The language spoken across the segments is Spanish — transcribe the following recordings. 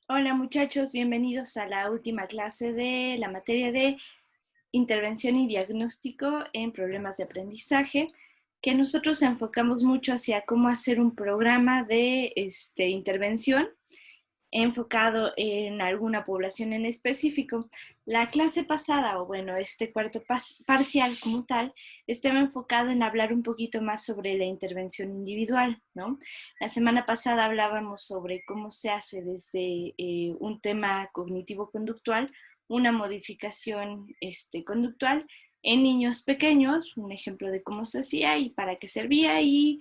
Hola muchachos, bienvenidos a la última clase de la materia de intervención y diagnóstico en problemas de aprendizaje, que nosotros enfocamos mucho hacia cómo hacer un programa de intervención enfocado en alguna población en específico. La clase pasada, o bueno, este cuarto parcial como tal, estaba enfocado en hablar un poquito más sobre la intervención individual, ¿no? La semana pasada hablábamos sobre cómo se hace desde un tema cognitivo-conductual una modificación conductual en niños pequeños, un ejemplo de cómo se hacía y para qué servía y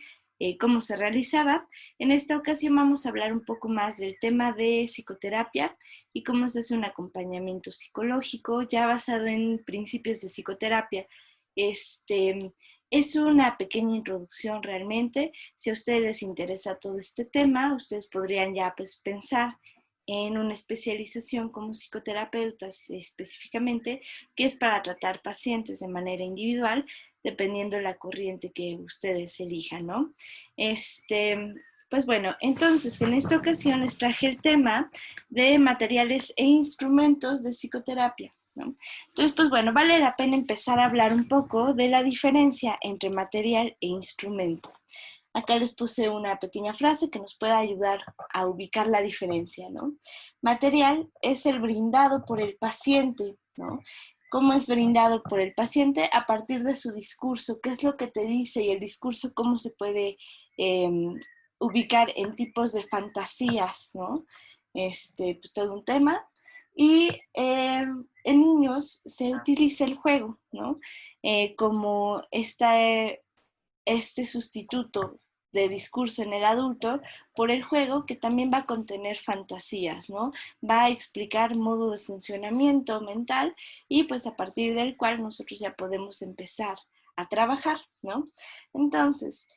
cómo se realizaba. En esta ocasión vamos a hablar un poco más del tema de psicoterapia y cómo se hace un acompañamiento psicológico ya basado en principios de psicoterapia. Es una pequeña introducción realmente. Si a ustedes les interesa todo este tema, ustedes podrían ya pues pensar en una especialización como psicoterapeutas específicamente, que es para tratar pacientes de manera individual, dependiendo de la corriente que ustedes elijan, ¿no? Pues bueno, entonces en esta ocasión les traje el tema de materiales e instrumentos de psicoterapia, ¿no? Entonces, pues bueno, vale la pena empezar a hablar un poco de la diferencia entre material e instrumento. Acá les puse una pequeña frase que nos puede ayudar a ubicar la diferencia, ¿no? Material es el brindado por el paciente, ¿no? ¿Cómo es brindado por el paciente? A partir de su discurso, qué es lo que te dice y el discurso, cómo se puede eh, ubicar en tipos de fantasías, ¿no? Pues todo un tema. Y en niños se utiliza el juego, ¿no? Como este sustituto de discurso en el adulto por el juego, que también va a contener fantasías, ¿no? Va a explicar modo de funcionamiento mental y pues a partir del cual nosotros ya podemos empezar a trabajar, ¿no? Entonces,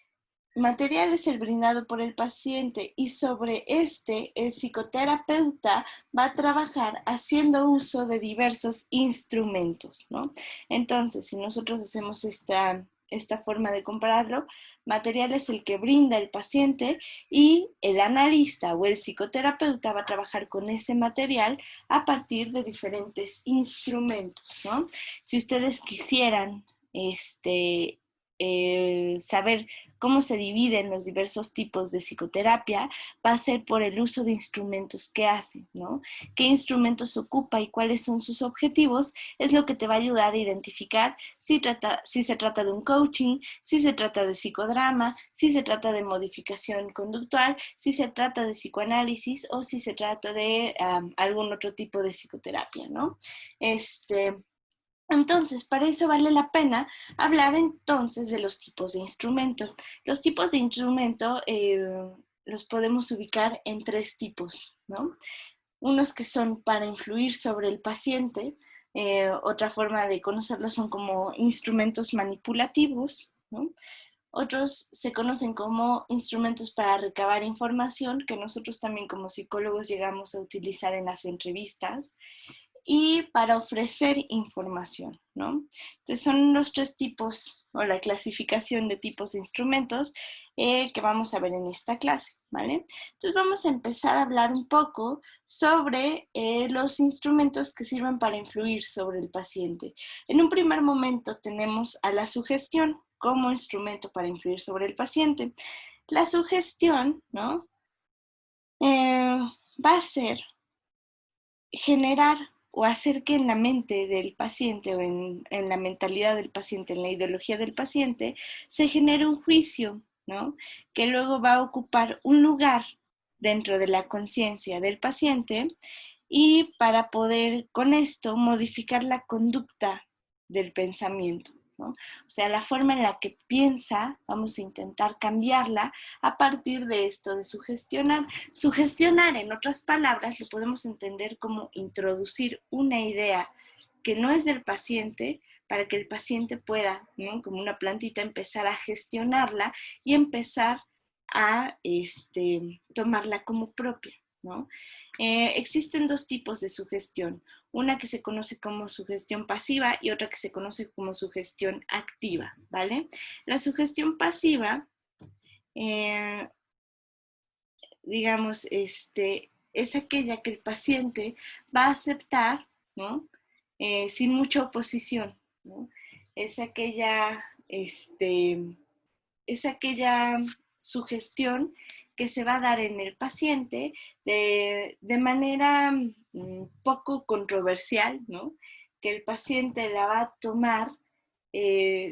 material es el brindado por el paciente y sobre este el psicoterapeuta va a trabajar haciendo uso de diversos instrumentos, ¿no? Entonces, si nosotros hacemos esta forma de compararlo, material es el que brinda el paciente y el analista o el psicoterapeuta va a trabajar con ese material a partir de diferentes instrumentos, ¿no? Si ustedes quisieran saber cómo se dividen los diversos tipos de psicoterapia, va a ser por el uso de instrumentos que hace, ¿no? ¿Qué instrumentos ocupa y cuáles son sus objetivos? Es lo que te va a ayudar a identificar si se trata de un coaching, si se trata de psicodrama, si se trata de modificación conductual, si se trata de psicoanálisis o si se trata de algún otro tipo de psicoterapia, ¿no? Entonces, para eso vale la pena hablar entonces de los tipos de instrumento. Los tipos de instrumento los podemos ubicar en tres tipos, ¿no? Unos que son para influir sobre el paciente, otra forma de conocerlos son como instrumentos manipulativos, ¿no? Otros se conocen como instrumentos para recabar información, que nosotros también como psicólogos llegamos a utilizar en las entrevistas y para ofrecer información, ¿no? Entonces son los tres tipos o la clasificación de tipos de instrumentos que vamos a ver en esta clase, ¿vale? Entonces vamos a empezar a hablar un poco sobre los instrumentos que sirven para influir sobre el paciente. En un primer momento tenemos a la sugestión como instrumento para influir sobre el paciente. La sugestión, ¿no? Va a ser generar o hacer que en la mente del paciente o en la mentalidad del paciente, en la ideología del paciente, se genere un juicio, ¿no? Que luego va a ocupar un lugar dentro de la conciencia del paciente y para poder con esto modificar la conducta del pensamiento, ¿no? O sea, la forma en la que piensa, vamos a intentar cambiarla a partir de esto de sugestionar. Sugestionar, en otras palabras, lo podemos entender como introducir una idea que no es del paciente para que el paciente pueda, ¿no? Como una plantita, empezar a gestionarla y empezar a tomarla como propia, ¿no? Existen dos tipos de sugestión, una que se conoce como sugestión pasiva y otra que se conoce como sugestión activa, ¿vale? La sugestión pasiva, eh, digamos, es aquella que el paciente va a aceptar, ¿no? Sin mucha oposición, ¿no? Es aquella, es aquella sugestión que se va a dar en el paciente de manera poco controversial, ¿no? Que el paciente la va a tomar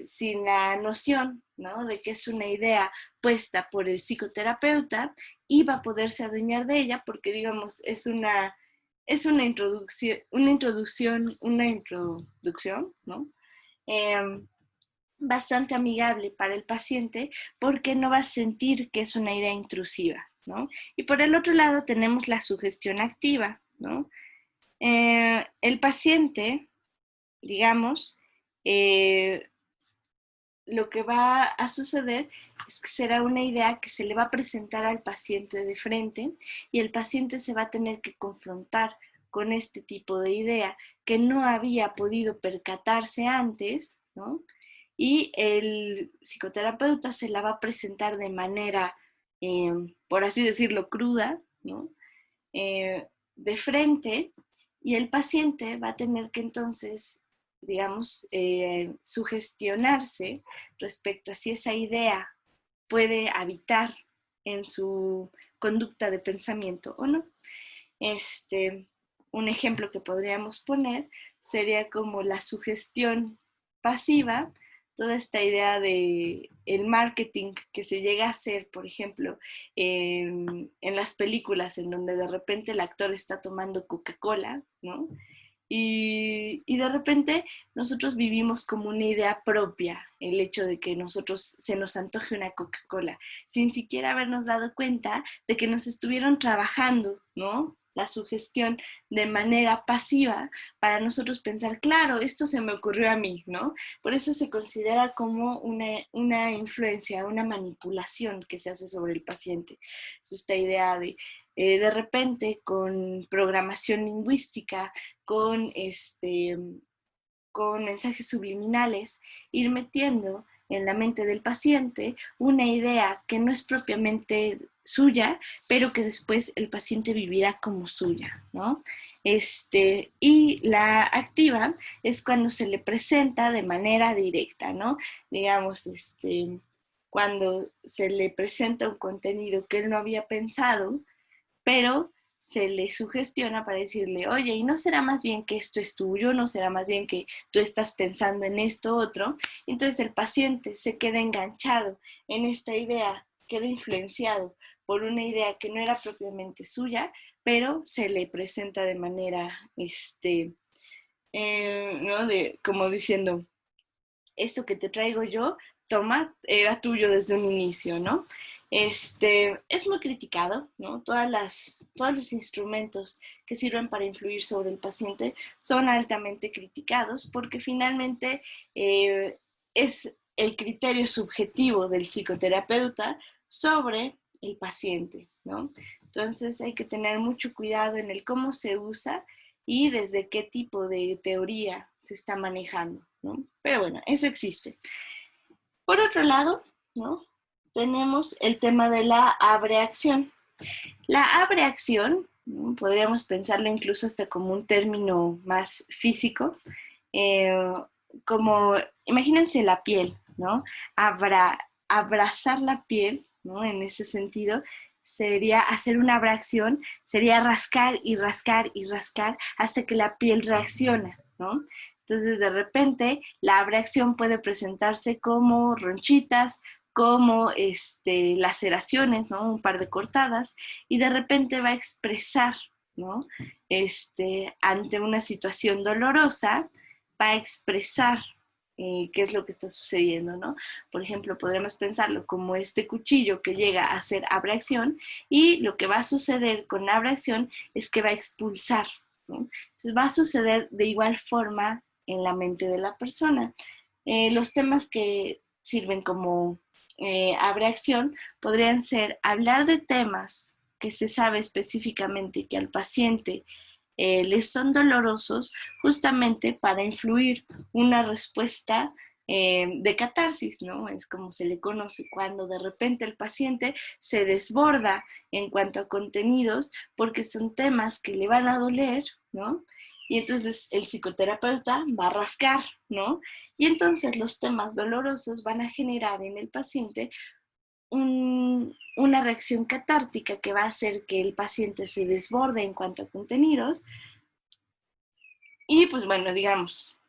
sin la noción, ¿no? De que es una idea puesta por el psicoterapeuta y va a poderse adueñar de ella porque, digamos, es una introducción, ¿no? Bastante amigable para el paciente porque no va a sentir que es una idea intrusiva, ¿no? Y por el otro lado tenemos la sugestión activa, ¿no? El paciente, digamos, lo que va a suceder es que será una idea que se le va a presentar al paciente de frente y el paciente se va a tener que confrontar con este tipo de idea que no había podido percatarse antes, ¿no? Y el psicoterapeuta se la va a presentar de manera, por así decirlo, cruda, ¿no? De frente, y el paciente va a tener que entonces, digamos, sugestionarse respecto a si esa idea puede habitar en su conducta de pensamiento o no. Un ejemplo que podríamos poner sería como la sugestión pasiva, toda esta idea de el marketing que se llega a hacer, por ejemplo, en las películas en donde de repente el actor está tomando Coca-Cola, ¿no? Y de repente nosotros vivimos como una idea propia el hecho de que nosotros se nos antoje una Coca-Cola, sin siquiera habernos dado cuenta de que nos estuvieron trabajando, ¿no? La sugestión de manera pasiva para nosotros pensar, claro, esto se me ocurrió a mí, ¿no? Por eso se considera como una influencia, una manipulación que se hace sobre el paciente. Es esta idea de repente con programación lingüística, con, con mensajes subliminales, ir metiendo en la mente del paciente una idea que no es propiamente suya, pero que después el paciente vivirá como suya, ¿no? Y la activa es cuando se le presenta de manera directa, ¿no? Digamos, cuando se le presenta un contenido que él no había pensado, pero se le sugestiona para decirle, oye, ¿y no será más bien que esto es tuyo? ¿No será más bien que tú estás pensando en esto otro? Entonces el paciente se queda enganchado en esta idea, queda influenciado por una idea que no era propiamente suya, pero se le presenta de manera, ¿no? Como diciendo, esto que te traigo yo, toma, era tuyo desde un inicio, ¿no? Es muy criticado, ¿no? Todos los instrumentos que sirven para influir sobre el paciente son altamente criticados porque finalmente es el criterio subjetivo del psicoterapeuta sobre el paciente, ¿no? Entonces hay que tener mucho cuidado en el cómo se usa y desde qué tipo de teoría se está manejando, ¿no? Pero bueno, eso existe. Por otro lado, ¿no? Tenemos el tema de la abreacción. La abreacción, ¿no? Podríamos pensarlo incluso hasta como un término más físico, eh, como, imagínense la piel, ¿no? Abrazar la piel, ¿no? En ese sentido, sería hacer una abracción, sería rascar y rascar y rascar hasta que la piel reacciona, ¿no? Entonces, de repente, la abracción puede presentarse como ronchitas, como laceraciones, ¿no? Un par de cortadas, y de repente va a expresar, ¿no? Ante una situación dolorosa, va a expresar qué es lo que está sucediendo, ¿no? Por ejemplo, podremos pensarlo como este cuchillo que llega a hacer abracción y lo que va a suceder con la abracción es que va a expulsar, ¿no? Entonces va a suceder de igual forma en la mente de la persona. Los temas que sirven como abreacción podrían ser hablar de temas que se sabe específicamente que al paciente les son dolorosos justamente para influir una respuesta de catarsis, ¿no? Es como se le conoce cuando de repente el paciente se desborda en cuanto a contenidos porque son temas que le van a doler, ¿no? Y entonces el psicoterapeuta va a rascar, ¿no? Y entonces los temas dolorosos van a generar en el paciente una reacción catártica que va a hacer que el paciente se desborde en cuanto a contenidos. Y pues bueno, digamos,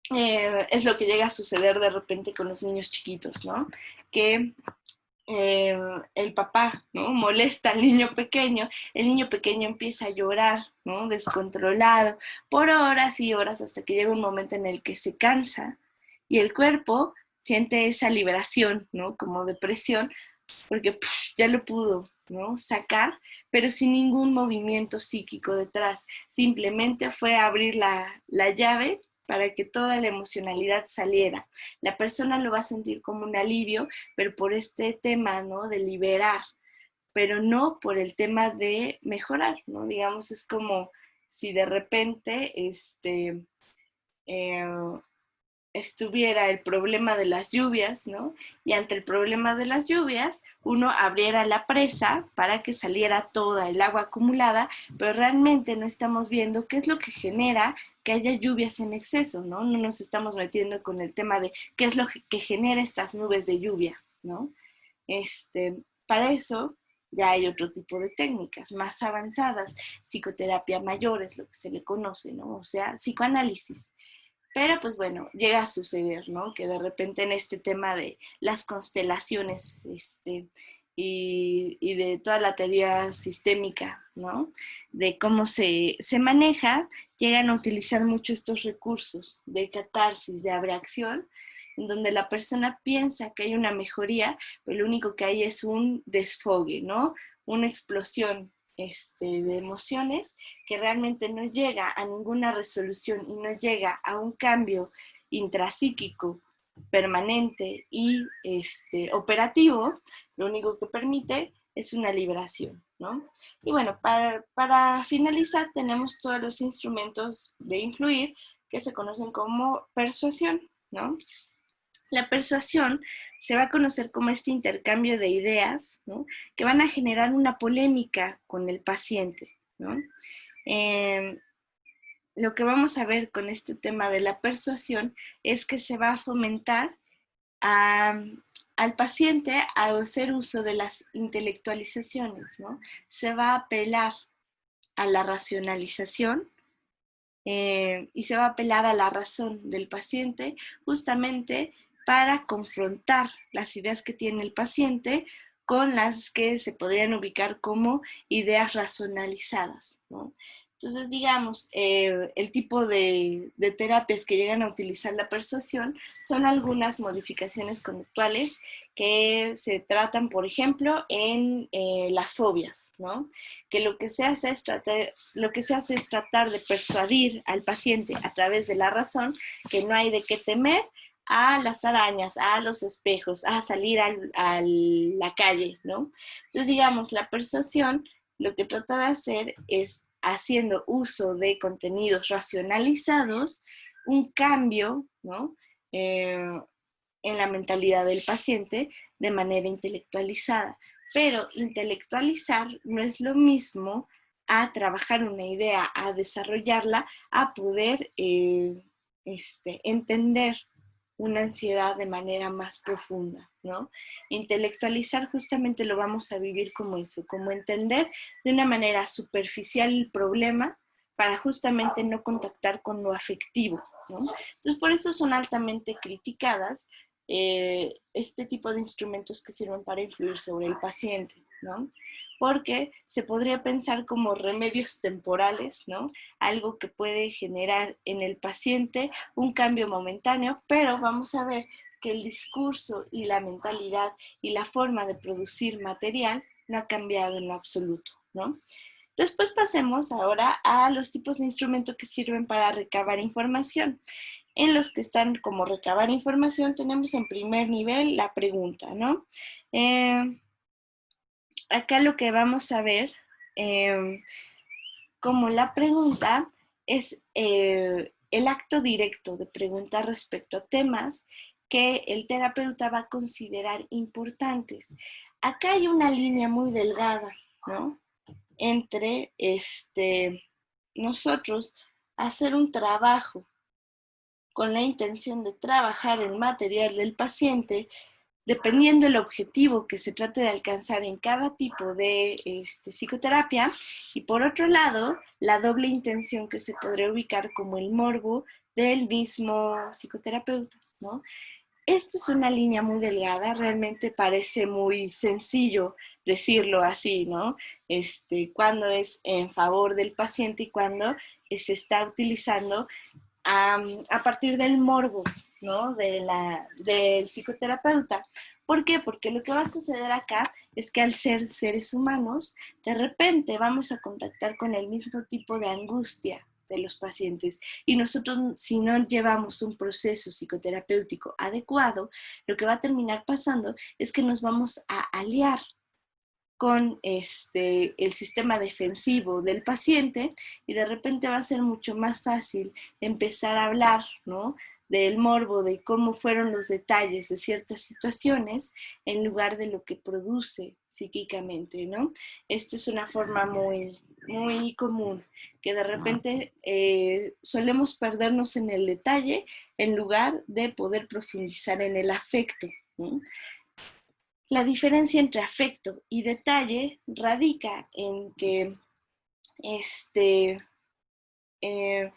es lo que llega a suceder de repente con los niños chiquitos, ¿no? Que el papá, ¿no? Molesta al niño pequeño, el niño pequeño empieza a llorar, ¿no? Descontrolado, por horas y horas hasta que llega un momento en el que se cansa y el cuerpo siente esa liberación, ¿no? Como depresión, porque ya lo pudo, ¿no? Sacar, pero sin ningún movimiento psíquico detrás. Simplemente fue abrir la llave para que toda la emocionalidad saliera. La persona lo va a sentir como un alivio, pero por este tema, ¿no? De liberar, pero no por el tema de mejorar, ¿no? Digamos, es como si de repente, eh, estuviera el problema de las lluvias, ¿no? Y ante el problema de las lluvias, uno abriera la presa para que saliera toda el agua acumulada, pero realmente no estamos viendo qué es lo que genera que haya lluvias en exceso, ¿no? No nos estamos metiendo con el tema de qué es lo que genera estas nubes de lluvia, ¿no? Para eso ya hay otro tipo de técnicas más avanzadas, psicoterapia mayor es lo que se le conoce, ¿no? O sea, psicoanálisis. Pero pues bueno, llega a suceder, ¿no? Que de repente en este tema de las constelaciones y de toda la teoría sistémica, ¿no? De cómo se maneja, llegan a utilizar mucho estos recursos de catarsis, de abreacción, en donde la persona piensa que hay una mejoría, pero lo único que hay es un desfogue, ¿no? Una explosión de emociones que realmente no llega a ninguna resolución y no llega a un cambio intrapsíquico permanente y operativo, lo único que permite es una liberación, ¿no? Y bueno, para finalizar tenemos todos los instrumentos de influir que se conocen como persuasión, ¿no? La persuasión se va a conocer como este intercambio de ideas, ¿no? Que van a generar una polémica con el paciente, ¿no? Eh, lo que vamos a ver con este tema de la persuasión es que se va a fomentar a, al paciente a hacer uso de las intelectualizaciones, ¿no? Se va a apelar a la racionalización y se va a apelar a la razón del paciente justamente para confrontar las ideas que tiene el paciente con las que se podrían ubicar como ideas racionalizadas, ¿no? Entonces, digamos, el tipo de terapias que llegan a utilizar la persuasión son algunas modificaciones conductuales que se tratan, por ejemplo, en las fobias, ¿no? Que lo que se hace es tratar de persuadir al paciente a través de la razón que no hay de qué temer a las arañas, a los espejos, a salir a la calle, ¿no? Entonces, digamos, la persuasión lo que trata de hacer es, haciendo uso de contenidos racionalizados, un cambio, ¿no? En la mentalidad del paciente de manera intelectualizada. Pero intelectualizar no es lo mismo a trabajar una idea, a desarrollarla, a poder entender una ansiedad de manera más profunda, ¿no? Intelectualizar justamente lo vamos a vivir como eso, como entender de una manera superficial el problema para justamente no contactar con lo afectivo, ¿no? Entonces, por eso son altamente criticadas este tipo de instrumentos que sirven para influir sobre el paciente, ¿no? Porque se podría pensar como remedios temporales, ¿no? Algo que puede generar en el paciente un cambio momentáneo, pero vamos a ver que el discurso y la mentalidad y la forma de producir material no ha cambiado en lo absoluto, ¿no? Después pasemos ahora a los tipos de instrumentos que sirven para recabar información. En los que están como recabar información tenemos en primer nivel la pregunta, ¿no? Acá lo que vamos a ver como la pregunta es el acto directo de preguntar respecto a temas que el terapeuta va a considerar importantes. Acá hay una línea muy delgada, ¿no? Entre nosotros hacer un trabajo con la intención de trabajar el material del paciente, dependiendo del objetivo que se trate de alcanzar en cada tipo de psicoterapia, y por otro lado, la doble intención que se podría ubicar como el morbo del mismo psicoterapeuta, ¿no? Esta es una línea muy delgada, realmente parece muy sencillo decirlo así, ¿no? Cuando es en favor del paciente y cuando se está utilizando a partir del morbo, ¿no? Del psicoterapeuta. ¿Por qué? Porque lo que va a suceder acá es que al ser seres humanos, de repente vamos a contactar con el mismo tipo de angustia de los pacientes. Y nosotros, si no llevamos un proceso psicoterapéutico adecuado, lo que va a terminar pasando es que nos vamos a aliar con el sistema defensivo del paciente y de repente va a ser mucho más fácil empezar a hablar, ¿no? Del morbo, de cómo fueron los detalles de ciertas situaciones en lugar de lo que produce psíquicamente, ¿no? Esta es una forma muy, muy común, que de repente solemos perdernos en el detalle en lugar de poder profundizar en el afecto, ¿no? La diferencia entre afecto y detalle radica en que este, eh,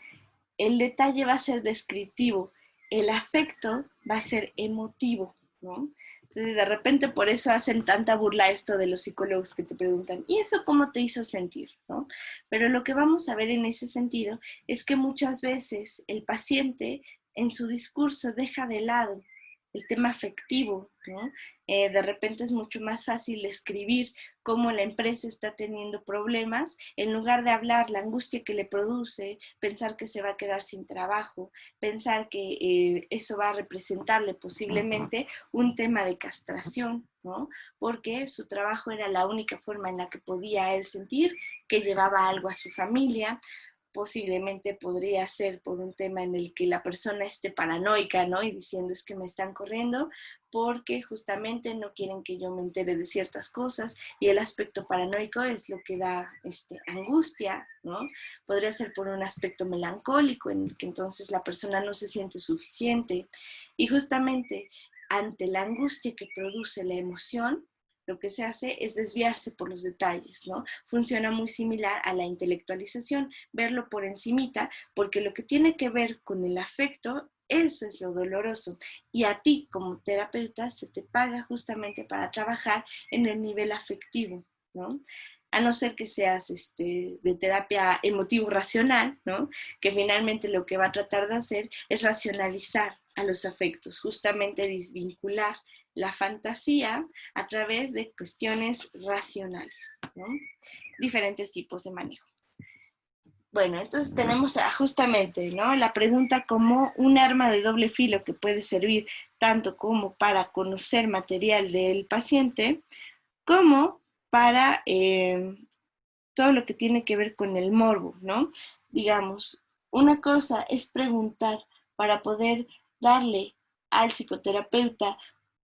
el detalle va a ser descriptivo, el afecto va a ser emotivo, ¿no? Entonces, de repente por eso hacen tanta burla esto de los psicólogos que te preguntan, ¿y eso cómo te hizo sentir? ¿No? Pero lo que vamos a ver en ese sentido es que muchas veces el paciente en su discurso deja de lado el tema afectivo, ¿no? De repente es mucho más fácil escribir cómo la empresa está teniendo problemas, en lugar de hablar la angustia que le produce, pensar que se va a quedar sin trabajo, pensar que eso va a representarle posiblemente un tema de castración, ¿no? Porque su trabajo era la única forma en la que podía él sentir que llevaba algo a su familia. Posiblemente podría ser por un tema en el que la persona esté paranoica, ¿no? Y diciendo es que me están corriendo porque justamente no quieren que yo me entere de ciertas cosas, y el aspecto paranoico es lo que da angustia, ¿no? Podría ser por un aspecto melancólico en el que entonces la persona no se siente suficiente, y justamente ante la angustia que produce la emoción, lo que se hace es desviarse por los detalles, ¿no? Funciona muy similar a la intelectualización, verlo por encimita, porque lo que tiene que ver con el afecto, eso es lo doloroso. Y a ti como terapeuta se te paga justamente para trabajar en el nivel afectivo, ¿no? A no ser que seas de terapia emotivo-racional, ¿no? Que finalmente lo que va a tratar de hacer es racionalizar a los afectos, justamente desvincular la fantasía a través de cuestiones racionales, ¿no? Diferentes tipos de manejo. Bueno, entonces tenemos justamente, ¿no? La pregunta como un arma de doble filo que puede servir tanto como para conocer material del paciente, como para todo lo que tiene que ver con el morbo, ¿no? Digamos, una cosa es preguntar para poder darle al psicoterapeuta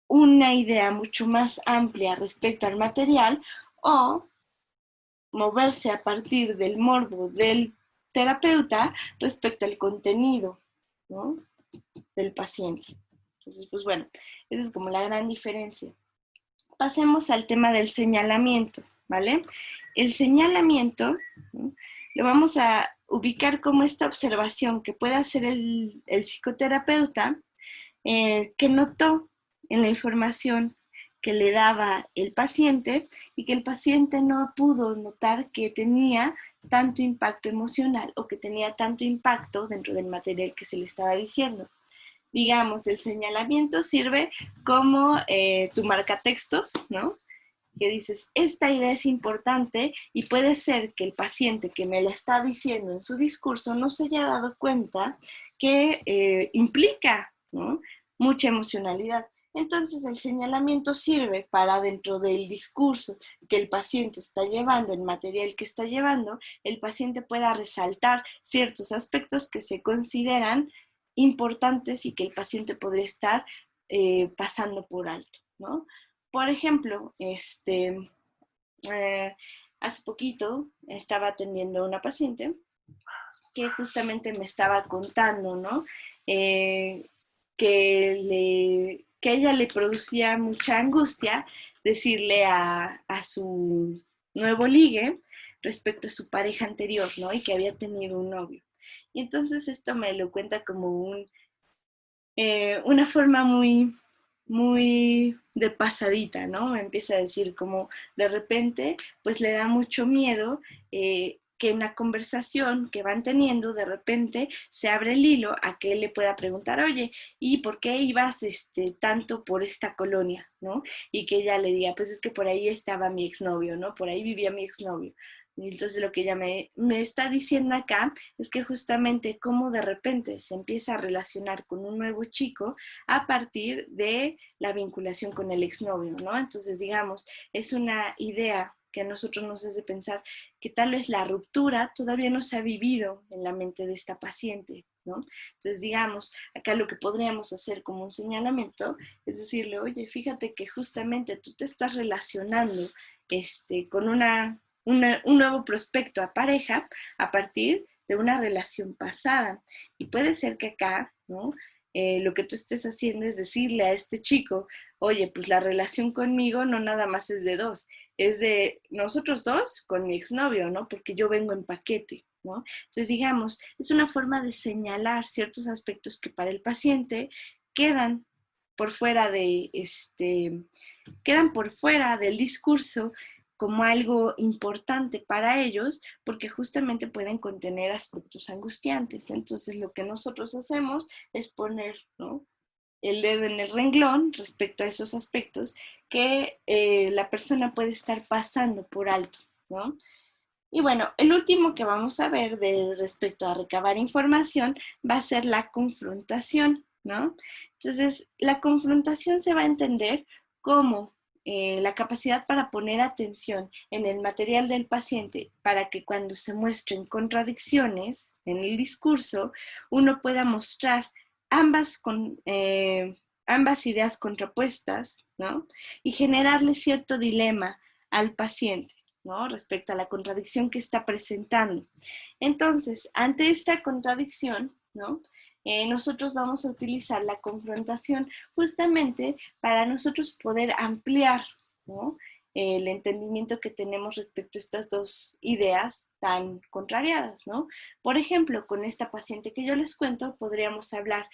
una idea mucho más amplia respecto al material, o moverse a partir del morbo del terapeuta respecto al contenido, ¿no? Del paciente. Entonces, pues bueno, esa es como la gran diferencia. Pasemos al tema del señalamiento, ¿vale? El señalamiento, ¿no? Lo vamos a ubicar como esta observación que puede hacer el psicoterapeuta, que notó en la información que le daba el paciente, y que el paciente no pudo notar que tenía tanto impacto emocional o que tenía tanto impacto dentro del material que se le estaba diciendo. Digamos, el señalamiento sirve como tu marcatextos, ¿no? Que dices, esta idea es importante, y puede ser que el paciente que me la está diciendo en su discurso no se haya dado cuenta que implica, ¿no? Mucha emocionalidad. Entonces el señalamiento sirve para, dentro del discurso que el paciente está llevando, el material que está llevando, el paciente pueda resaltar ciertos aspectos que se consideran importantes y que el paciente podría estar pasando por alto, ¿no? Por ejemplo, hace poquito estaba atendiendo a una paciente que justamente me estaba contando, ¿no? Eh, que a ella le producía mucha angustia decirle a su nuevo ligue respecto a su pareja anterior, ¿no? Y que había tenido un novio. Y entonces esto me lo cuenta como una forma muy de pasadita, ¿no? Me empieza a decir como de repente, pues le da mucho miedo que en la conversación que van teniendo, de repente se abre el hilo a que él le pueda preguntar, oye, ¿y por qué ibas tanto por esta colonia, ¿no? Y que ella le diga, pues es que por ahí estaba mi exnovio, ¿no? Por ahí vivía mi exnovio. Y entonces lo que ella me está diciendo acá es que justamente como de repente se empieza a relacionar con un nuevo chico a partir de la vinculación con el exnovio, ¿no? Entonces, digamos, es una idea que a nosotros nos hace pensar que tal vez la ruptura todavía no se ha vivido en la mente de esta paciente, ¿no? Entonces, digamos, acá lo que podríamos hacer como un señalamiento es decirle, oye, fíjate que justamente tú te estás relacionando con un nuevo prospecto a pareja a partir de una relación pasada. Y puede ser que acá, ¿no? Lo que tú estés haciendo es decirle a este chico, oye, pues la relación conmigo no nada más es de dos, es de nosotros dos con mi exnovio, ¿no? Porque yo vengo en paquete, ¿no? Entonces, digamos, es una forma de señalar ciertos aspectos que para el paciente quedan por fuera quedan por fuera del discurso como algo importante para ellos porque justamente pueden contener aspectos angustiantes. Entonces lo que nosotros hacemos es poner, ¿no?, el dedo en el renglón respecto a esos aspectos que la persona puede estar pasando por alto, ¿no? Y bueno, el último que vamos a ver respecto a recabar información va a ser la confrontación, ¿no? Entonces, la confrontación se va a entender como la capacidad para poner atención en el material del paciente para que cuando se muestren contradicciones en el discurso, uno pueda mostrar ambas, ambas ideas contrapuestas, ¿no? Y generarle cierto dilema al paciente, ¿no?, respecto a la contradicción que está presentando. Entonces, ante esta contradicción, ¿no?, nosotros vamos a utilizar la confrontación justamente para nosotros poder ampliar, ¿no?, el entendimiento que tenemos respecto a estas dos ideas tan contrariadas, ¿no? Por ejemplo, con esta paciente que yo les cuento, podríamos hablar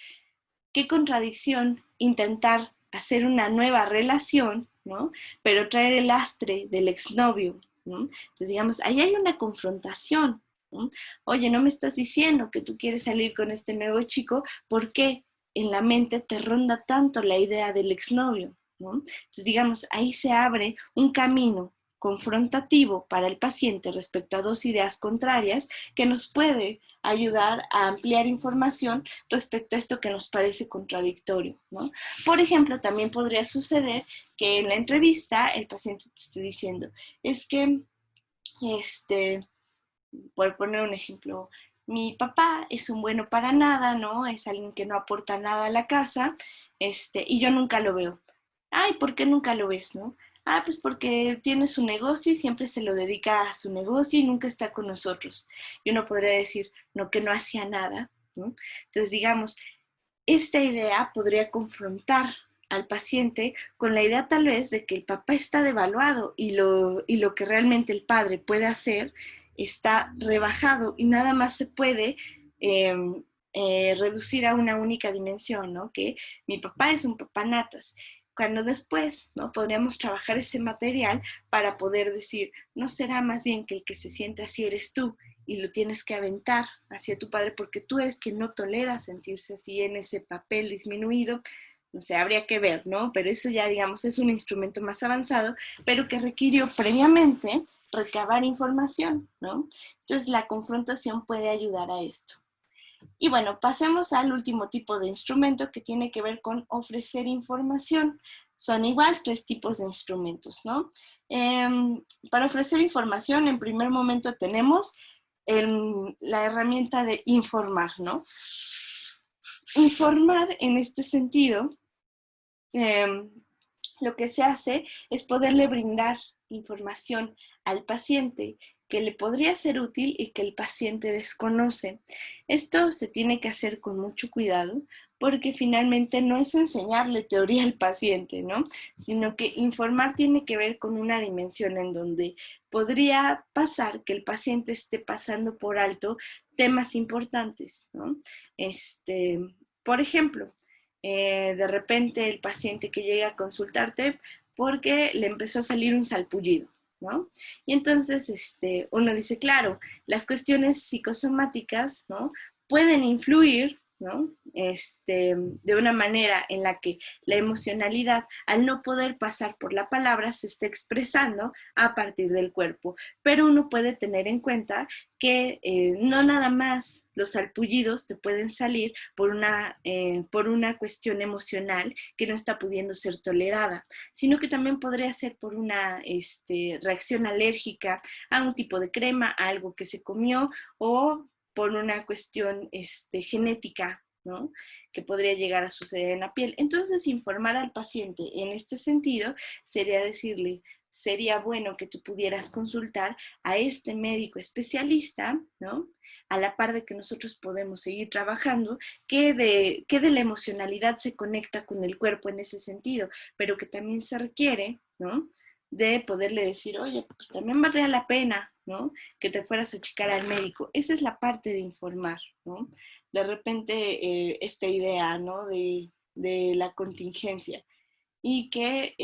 qué contradicción intentar hacer una nueva relación, ¿no?, pero traer el lastre del exnovio, ¿no? Entonces, digamos, ahí hay una confrontación, ¿no? Oye, no me estás diciendo que tú quieres salir con este nuevo chico, ¿por qué en la mente te ronda tanto la idea del exnovio, ¿no? Entonces, digamos, ahí se abre un camino confrontativo para el paciente respecto a dos ideas contrarias que nos puede ayudar a ampliar información respecto a esto que nos parece contradictorio, ¿no? Por ejemplo, también podría suceder que en la entrevista el paciente te esté diciendo, es que, por poner un ejemplo, mi papá es un bueno para nada, ¿no? Es alguien que no aporta nada a la casa, y yo nunca lo veo. Ay, ¿por qué nunca lo ves, no? Ah, pues porque tiene su negocio y siempre se lo dedica a su negocio y nunca está con nosotros. Y uno podría decir, no, que no hacía nada, ¿no? Entonces, digamos, esta idea podría confrontar al paciente con la idea tal vez de que el papá está devaluado y lo que realmente el padre puede hacer está rebajado y nada más se puede eh, reducir a una única dimensión, ¿no? Que mi papá es un papá natas. Cuando después, ¿no?, podríamos trabajar ese material para poder decir, no será más bien que el que se siente así eres tú y lo tienes que aventar hacia tu padre porque tú eres quien no tolera sentirse así en ese papel disminuido. No sé, habría que ver, ¿no? Pero eso ya, digamos, es un instrumento más avanzado, pero que requirió previamente recabar información, ¿no? Entonces la confrontación puede ayudar a esto. Y bueno, pasemos al último tipo de instrumento que tiene que ver con ofrecer información. Son igual tres tipos de instrumentos, ¿no? Para ofrecer información, en primer momento tenemos la herramienta de informar, ¿no? Informar en este sentido lo que se hace es poderle brindar información al paciente que le podría ser útil y que el paciente desconoce. Esto se tiene que hacer con mucho cuidado porque finalmente no es enseñarle teoría al paciente, ¿no? Sino que informar tiene que ver con una dimensión en donde podría pasar que el paciente esté pasando por alto temas importantes, ¿no? Por ejemplo, de repente el paciente que llega a consultarte porque le empezó a salir un salpullido, ¿no? Y entonces uno dice, claro, las cuestiones psicosomáticas, ¿no? Pueden influir, ¿no? De una manera en la que la emocionalidad, al no poder pasar por la palabra, se está expresando a partir del cuerpo. Pero uno puede tener en cuenta que no nada más los salpullidos te pueden salir por una cuestión emocional que no está pudiendo ser tolerada, sino que también podría ser por una reacción alérgica a un tipo de crema, a algo que se comió, o por una cuestión genética, ¿no? Que podría llegar a suceder en la piel. Entonces, informar al paciente en este sentido sería decirle, sería bueno que tú pudieras consultar a este médico especialista, ¿no? A la par de que nosotros podemos seguir trabajando, que de la emocionalidad se conecta con el cuerpo en ese sentido, pero que también se requiere, ¿no? De poderle decir, oye, pues también valdría la pena, ¿no? Que te fueras a checar al médico. Esa es la parte de informar, ¿no? De repente esta idea, ¿no? De la contingencia y que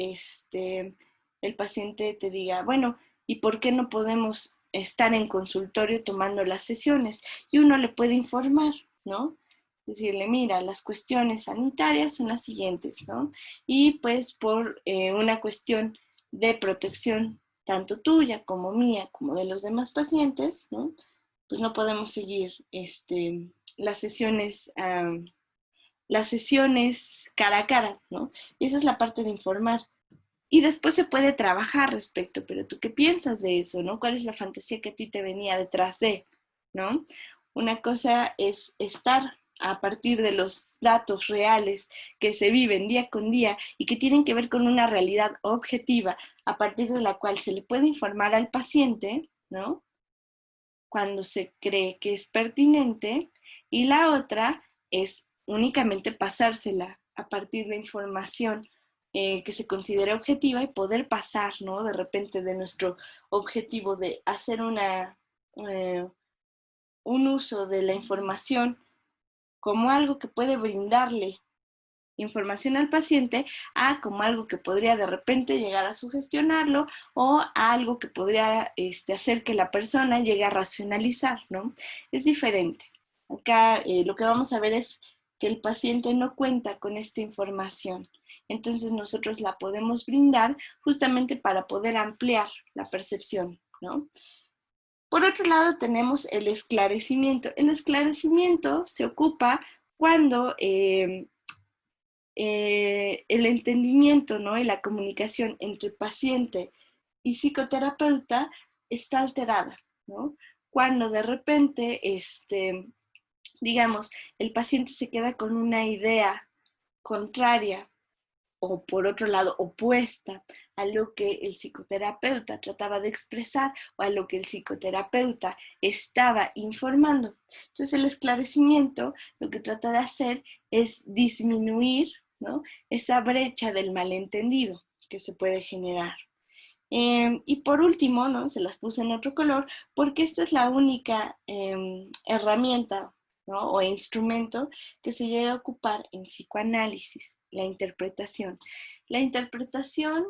el paciente te diga, bueno, ¿y por qué no podemos estar en consultorio tomando las sesiones? Y uno le puede informar, ¿no? Decirle, mira, las cuestiones sanitarias son las siguientes, ¿no? Y pues por una cuestión de protección, tanto tuya como mía, como de los demás pacientes, ¿no? Pues no podemos seguir las sesiones las sesiones cara a cara, ¿no? Y esa es la parte de informar. Y después se puede trabajar respecto, pero tú qué piensas de eso, ¿no? ¿Cuál es la fantasía que a ti te venía detrás de, ¿no? Una cosa es estar a partir de los datos reales que se viven día con día y que tienen que ver con una realidad objetiva a partir de la cual se le puede informar al paciente, ¿no? Cuando se cree que es pertinente, y la otra es únicamente pasársela a partir de información que se considera objetiva y poder pasar, ¿no? De repente de nuestro objetivo de hacer eh, un uso de la información como algo que puede brindarle información al paciente a como algo que podría de repente llegar a sugestionarlo o a algo que podría hacer que la persona llegue a racionalizar, ¿no? Es diferente. Acá lo que vamos a ver es que el paciente no cuenta con esta información. Entonces nosotros la podemos brindar justamente para poder ampliar la percepción, ¿no? Por otro lado tenemos el esclarecimiento. El esclarecimiento se ocupa cuando el entendimiento, ¿no? Y la comunicación entre paciente y psicoterapeuta está alterada, ¿no? Cuando de repente, digamos, el paciente se queda con una idea contraria o por otro lado opuesta a lo que el psicoterapeuta trataba de expresar o a lo que el psicoterapeuta estaba informando. Entonces el esclarecimiento lo que trata de hacer es disminuir, ¿no? Esa brecha del malentendido que se puede generar. Y por último, ¿no? Se las puse en otro color porque esta es la única herramienta, ¿no? O instrumento que se llega a ocupar en psicoanálisis, la interpretación. La interpretación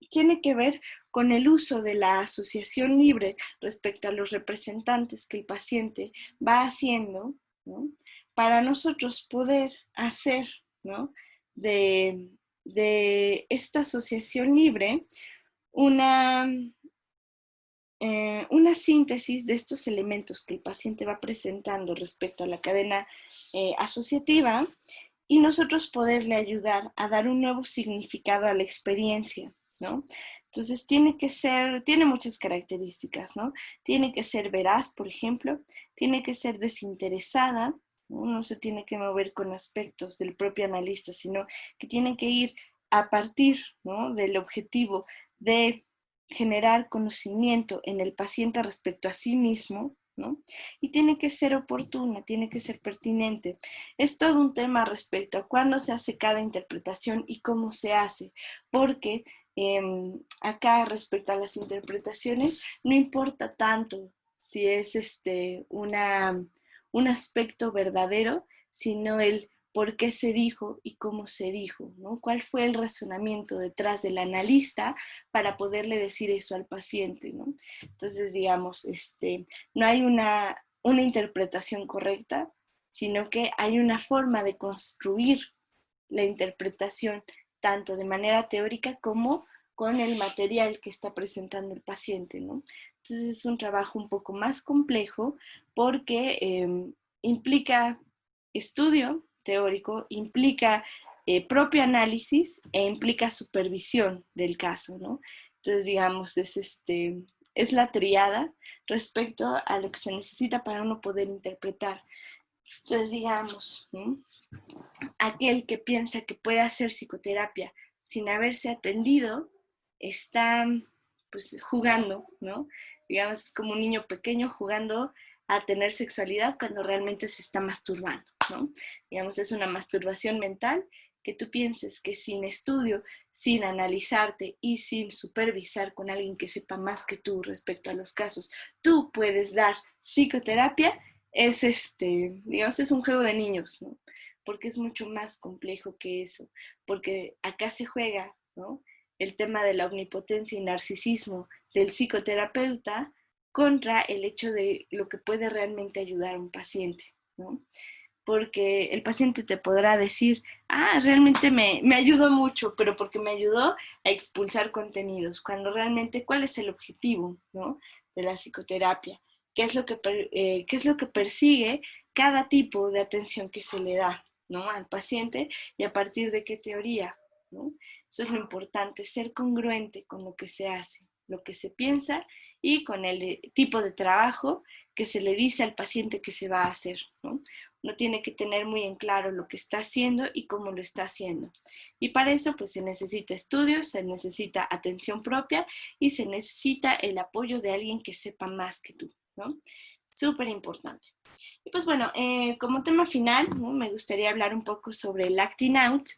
tiene que ver con el uso de la asociación libre respecto a los representantes que el paciente va haciendo, ¿no? Para nosotros poder hacer, ¿no? de esta asociación libre una, una síntesis de estos elementos que el paciente va presentando respecto a la cadena asociativa y nosotros poderle ayudar a dar un nuevo significado a la experiencia, ¿no? Entonces tiene muchas características, ¿no? Tiene que ser veraz, por ejemplo, tiene que ser desinteresada, ¿no? No se tiene que mover con aspectos del propio analista, sino que tiene que ir a partir, ¿no?, del objetivo de generar conocimiento en el paciente respecto a sí mismo, ¿no? Y tiene que ser oportuna, tiene que ser pertinente. Es todo un tema respecto a cuándo se hace cada interpretación y cómo se hace, porque acá respecto a las interpretaciones no importa tanto si es un aspecto verdadero, sino el por qué se dijo y cómo se dijo, ¿no? ¿Cuál fue el razonamiento detrás del analista para poderle decir eso al paciente, ¿no? Entonces, digamos, no hay una interpretación correcta, sino que hay una forma de construir la interpretación tanto de manera teórica como con el material que está presentando el paciente, ¿no? Entonces es un trabajo un poco más complejo porque implica estudio teórico, implica propio análisis e implica supervisión del caso, ¿no? Entonces, digamos, es la triada respecto a lo que se necesita para uno poder interpretar. Entonces, digamos, ¿no?, aquel que piensa que puede hacer psicoterapia sin haberse atendido está pues jugando, ¿no? Digamos, es como un niño pequeño jugando a tener sexualidad cuando realmente se está masturbando, ¿no? Digamos, es una masturbación mental que tú pienses que sin estudio, sin analizarte y sin supervisar con alguien que sepa más que tú respecto a los casos, tú puedes dar psicoterapia, es digamos, es un juego de niños, ¿no? Porque es mucho más complejo que eso, porque acá se juega, ¿no?, el tema de la omnipotencia y narcisismo del psicoterapeuta contra el hecho de lo que puede realmente ayudar a un paciente, ¿no? Porque el paciente te podrá decir, realmente me ayudó mucho, pero porque me ayudó a expulsar contenidos, cuando realmente, ¿cuál es el objetivo, ¿no?, de la psicoterapia? ¿Qué es lo que persigue cada tipo de atención que se le da, ¿no?, al paciente, y a partir de qué teoría, ¿no? Eso es lo importante, ser congruente con lo que se hace, lo que se piensa y con el tipo de trabajo que se le dice al paciente que se va a hacer, ¿no? Uno tiene que tener muy en claro lo que está haciendo y cómo lo está haciendo. Y para eso pues se necesita estudios, se necesita atención propia y se necesita el apoyo de alguien que sepa más que tú, ¿no? Súper importante. Y pues bueno, como tema final, ¿no?, me gustaría hablar un poco sobre el acting out,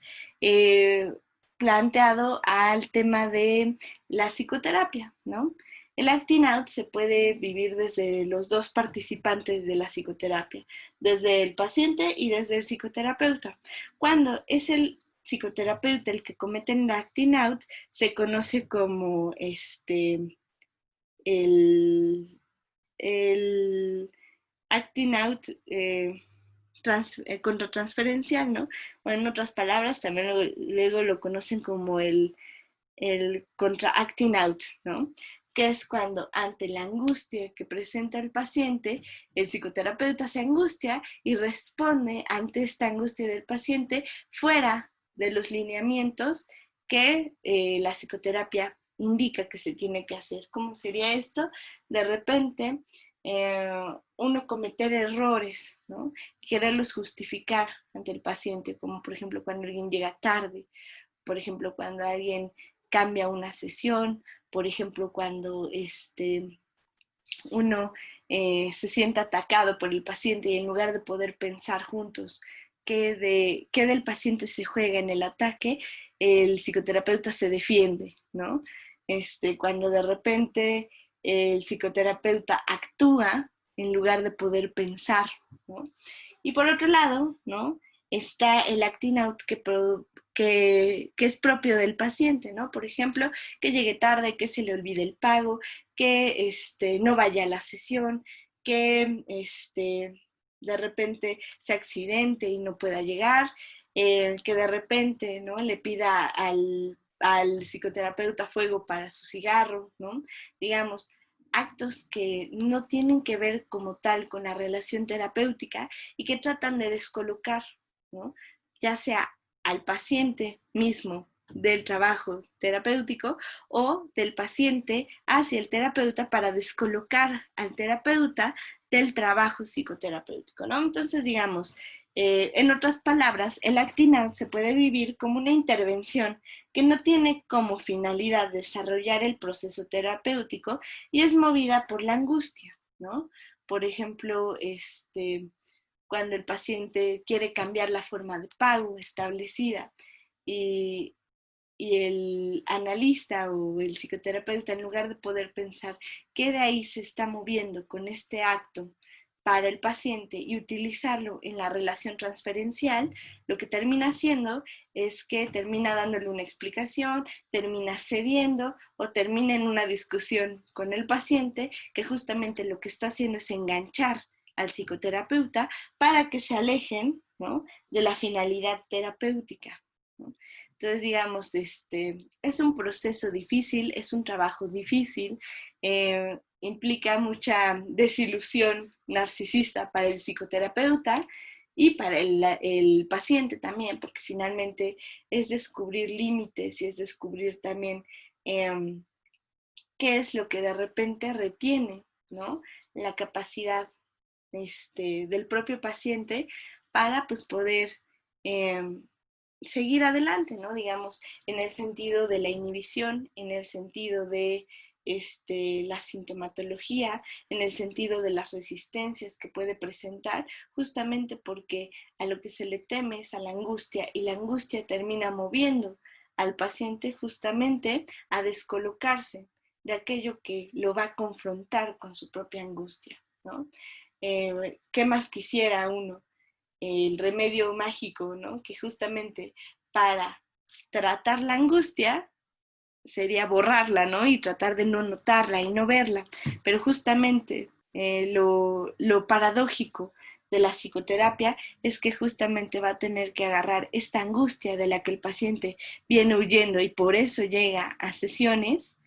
planteado al tema de la psicoterapia, ¿no? El acting out se puede vivir desde los dos participantes de la psicoterapia, desde el paciente y desde el psicoterapeuta. Cuando es el psicoterapeuta el que comete el acting out, se conoce como el, el acting out contratransferencial, ¿no? O en otras palabras, también luego lo conocen como el contra-acting out, ¿no? Que es cuando ante la angustia que presenta el paciente, el psicoterapeuta se angustia y responde ante esta angustia del paciente fuera de los lineamientos que la psicoterapia indica que se tiene que hacer. ¿Cómo sería esto? De repente, uno cometer errores, ¿no?, y quererlos justificar ante el paciente, como por ejemplo cuando alguien llega tarde, por ejemplo cuando alguien cambia una sesión, por ejemplo cuando uno se siente atacado por el paciente y en lugar de poder pensar juntos qué del paciente se juega en el ataque, el psicoterapeuta se defiende, ¿no? Cuando de repente el psicoterapeuta actúa en lugar de poder pensar, ¿no? Y por otro lado, ¿no?, está el acting out que es propio del paciente, ¿no? Por ejemplo, que llegue tarde, que se le olvide el pago, que no vaya a la sesión, que de repente se accidente y no pueda llegar, que de repente, ¿no?, le pida al psicoterapeuta fuego para su cigarro, ¿no? Digamos, actos que no tienen que ver como tal con la relación terapéutica y que tratan de descolocar, ¿no?, ya sea al paciente mismo del trabajo terapéutico o del paciente hacia el terapeuta para descolocar al terapeuta del trabajo psicoterapéutico, ¿no? Entonces, digamos, en otras palabras, el acting out se puede vivir como una intervención que no tiene como finalidad desarrollar el proceso terapéutico y es movida por la angustia, ¿no? Por ejemplo, cuando el paciente quiere cambiar la forma de pago establecida y, y el analista o el psicoterapeuta, en lugar de poder pensar qué de ahí se está moviendo con este acto para el paciente y utilizarlo en la relación transferencial, lo que termina haciendo es que termina dándole una explicación, termina cediendo o termina en una discusión con el paciente que justamente lo que está haciendo es enganchar al psicoterapeuta para que se alejen, ¿no?, de la finalidad terapéutica, ¿no? Entonces, digamos, es un proceso difícil, es un trabajo difícil, implica mucha desilusión narcisista para el psicoterapeuta y para el paciente también, porque finalmente es descubrir límites y es descubrir también qué es lo que de repente retiene, ¿no?, la capacidad del propio paciente para pues poder seguir adelante, ¿no? Digamos, en el sentido de la inhibición, en el sentido de la sintomatología, en el sentido de las resistencias que puede presentar, justamente porque a lo que se le teme es a la angustia y la angustia termina moviendo al paciente justamente a descolocarse de aquello que lo va a confrontar con su propia angustia, ¿no? ¿Qué más quisiera uno? El remedio mágico, ¿no? Que justamente para tratar la angustia sería borrarla, ¿no? Y tratar de no notarla y no verla. Pero justamente lo paradójico de la psicoterapia es que justamente va a tener que agarrar esta angustia de la que el paciente viene huyendo y por eso llega a sesiones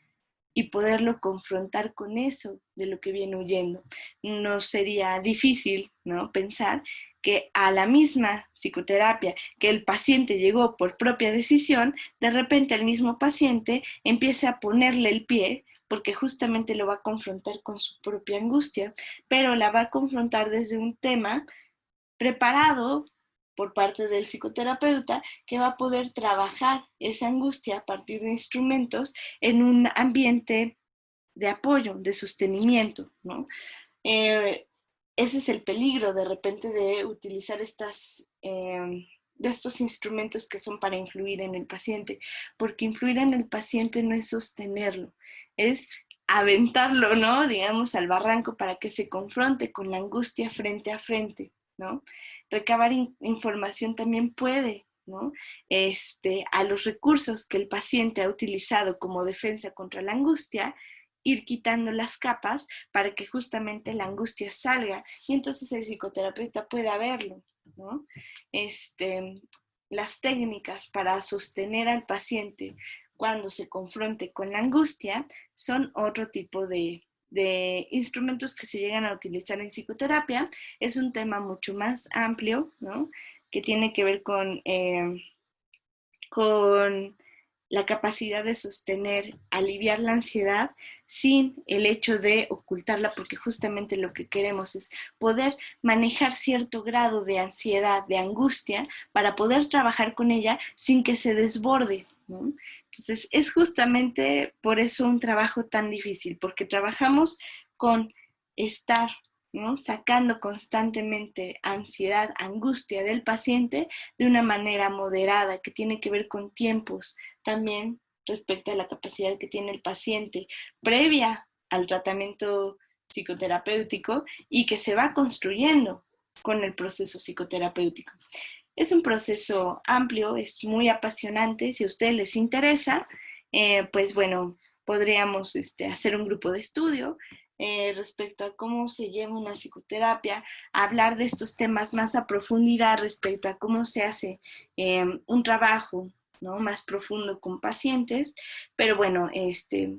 y poderlo confrontar con eso de lo que viene huyendo. No sería difícil, ¿no?, pensar que a la misma psicoterapia que el paciente llegó por propia decisión, de repente el mismo paciente empieza a ponerle el pie porque justamente lo va a confrontar con su propia angustia, pero la va a confrontar desde un tema preparado por parte del psicoterapeuta que va a poder trabajar esa angustia a partir de instrumentos en un ambiente de apoyo, de sostenimiento, ¿no? Ese es el peligro de repente de utilizar de estos instrumentos que son para influir en el paciente, porque influir en el paciente no es sostenerlo, es aventarlo, ¿no?, digamos, al barranco para que se confronte con la angustia frente a frente, ¿no? Recabar información también puede, ¿no?, a los recursos que el paciente ha utilizado como defensa contra la angustia, ir quitando las capas para que justamente la angustia salga y entonces el psicoterapeuta pueda verlo, ¿no? Las técnicas para sostener al paciente cuando se confronte con la angustia son otro tipo de instrumentos que se llegan a utilizar en psicoterapia. Es un tema mucho más amplio, ¿no?, que tiene que ver con la capacidad de sostener, aliviar la ansiedad sin el hecho de ocultarla, porque justamente lo que queremos es poder manejar cierto grado de ansiedad, de angustia, para poder trabajar con ella sin que se desborde, ¿no? Entonces, es justamente por eso un trabajo tan difícil, porque trabajamos con estar, ¿no?, sacando constantemente ansiedad, angustia del paciente de una manera moderada, que tiene que ver con tiempos también respecto a la capacidad que tiene el paciente previa al tratamiento psicoterapéutico y que se va construyendo con el proceso psicoterapéutico. Es un proceso amplio, es muy apasionante. Si a ustedes les interesa, pues bueno, podríamos hacer un grupo de estudio respecto a cómo se lleva una psicoterapia, hablar de estos temas más a profundidad respecto a cómo se hace un trabajo, ¿no?, más profundo con pacientes, pero bueno,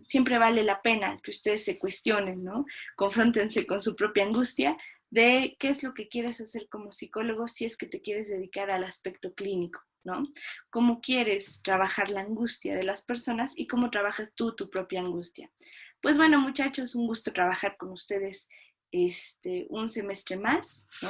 siempre vale la pena que ustedes se cuestionen, ¿no?, confróntense con su propia angustia de qué es lo que quieres hacer como psicólogo si es que te quieres dedicar al aspecto clínico, ¿no? Cómo quieres trabajar la angustia de las personas y cómo trabajas tú tu propia angustia. Pues bueno, muchachos, un gusto trabajar con ustedes un semestre más, ¿no?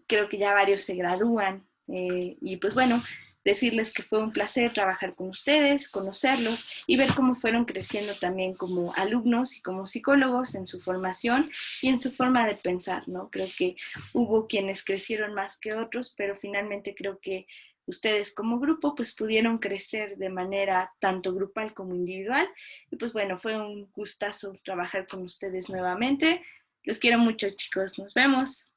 Creo que ya varios se gradúan y pues bueno, decirles que fue un placer trabajar con ustedes, conocerlos y ver cómo fueron creciendo también como alumnos y como psicólogos en su formación y en su forma de pensar, ¿no? Creo que hubo quienes crecieron más que otros, pero finalmente creo que ustedes como grupo pues pudieron crecer de manera tanto grupal como individual y pues bueno, fue un gustazo trabajar con ustedes nuevamente. Los quiero mucho, chicos. Nos vemos.